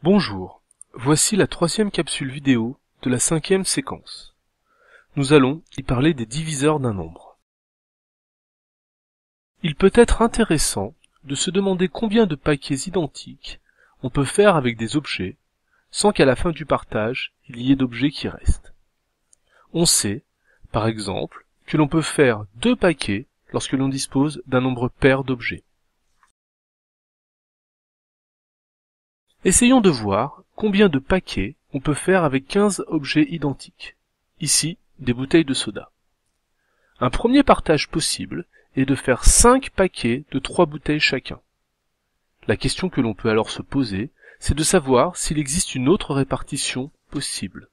Bonjour, voici la troisième capsule vidéo de la cinquième séquence. Nous allons y parler des diviseurs d'un nombre. Il peut être intéressant de se demander combien de paquets identiques on peut faire avec des objets sans qu'à la fin du partage il y ait d'objets qui restent. On sait, par exemple, que l'on peut faire 2 paquets lorsque l'on dispose d'un nombre pair d'objets. Essayons de voir combien de paquets on peut faire avec 15 objets identiques. Ici, des bouteilles de soda. Un premier partage possible est de faire 5 paquets de 3 bouteilles chacun. La question que l'on peut alors se poser, c'est de savoir s'il existe une autre répartition possible.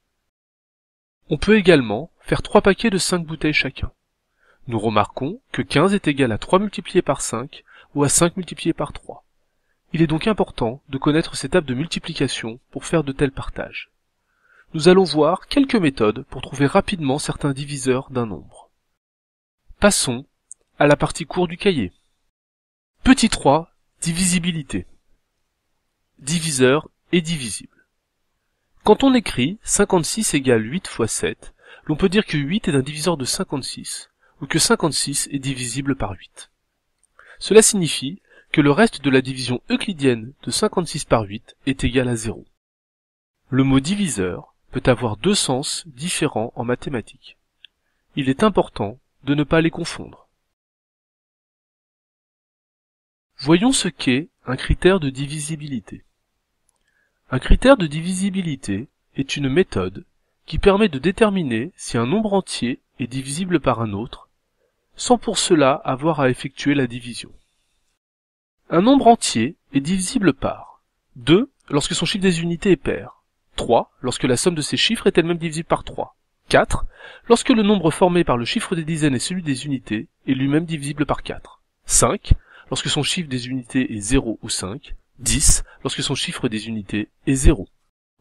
On peut également faire 3 paquets de 5 bouteilles chacun. Nous remarquons que 15 est égal à 3 multiplié par 5 ou à 5 multiplié par 3. Il est donc important de connaître ces tables de multiplication pour faire de tels partages. Nous allons voir quelques méthodes pour trouver rapidement certains diviseurs d'un nombre. Passons à la partie court du cahier. Petit 3, divisibilité. Diviseur et divisible. Quand on écrit 56 égale 8 fois 7, l'on peut dire que 8 est un diviseur de 56, ou que 56 est divisible par 8. Cela signifie que le reste de la division euclidienne de 56 par 8 est égal à 0. Le mot diviseur peut avoir 2 sens différents en mathématiques. Il est important de ne pas les confondre. Voyons ce qu'est un critère de divisibilité. Un critère de divisibilité est une méthode qui permet de déterminer si un nombre entier est divisible par un autre, sans pour cela avoir à effectuer la division. Un nombre entier est divisible par 2 lorsque son chiffre des unités est pair, 3 lorsque la somme de ses chiffres est elle-même divisible par 3, 4 lorsque le nombre formé par le chiffre des dizaines et celui des unités est lui-même divisible par 4, 5 lorsque son chiffre des unités est 0 ou 5, 10 lorsque son chiffre des unités est 0.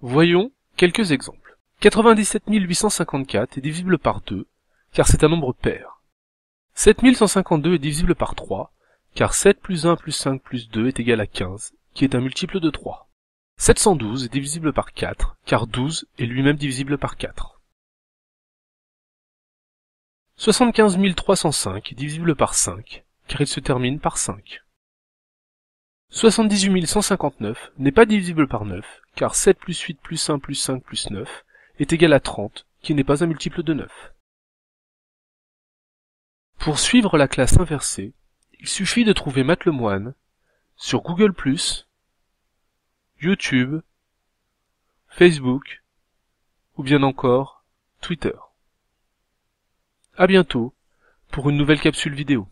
Voyons quelques exemples. 97 854 est divisible par 2 car c'est un nombre pair. 7152 est divisible par 3 car 7 plus 1 plus 5 plus 2 est égal à 15, qui est un multiple de 3. 712 est divisible par 4, car 12 est lui-même divisible par 4. 75 305 est divisible par 5, car il se termine par 5. 78 159 n'est pas divisible par 9, car 7 plus 8 plus 1 plus 5 plus 9 est égal à 30, qui n'est pas un multiple de 9. Pour suivre la classe inversée, il suffit de trouver Mathlemoine sur Google+, YouTube, Facebook ou bien encore Twitter. À bientôt pour une nouvelle capsule vidéo.